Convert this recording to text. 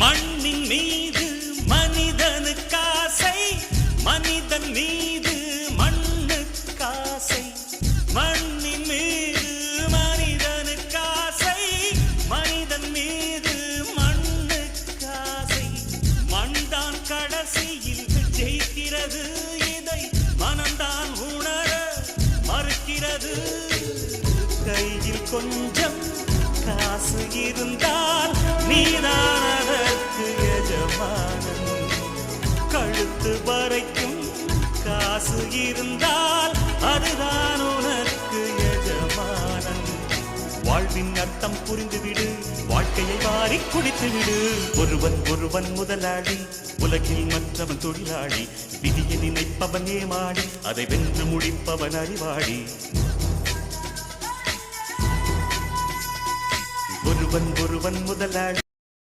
மண்ணின் மீது மனிதனுக்காசை, மனிதன் மீது மண்ணுக்காசை. மண்ணின் மீது மனிதனுக்காசை, மனிதன் மீது மண்ணுக்காசை. மண்தான் கடைசியில் ஜெயிக்கிறது, இதை மனம்தான் உணர மறுக்கிறது. கையில் கொஞ்சம் காசு இருந்தால் நீதான் அதற்கு எஜமானன். கழுத்து வரைக்கும் காசு இருந்தால் அதுதான் உனக்கு எஜமானன். வாழ்வின் அர்த்தம் புரிந்துவிடு, வாழ்க்கையை வாரி குடித்துவிடு. ஒருவன் ஒருவன் முதலாளி, உலகில் மற்றவன் தொழிலாளி. விதியை நினைப்பவன் ஏமாடி, அதை வென்று முடிப்பவன் அறிவாளி. ஒருவன் ஒருவன் முதலாளி.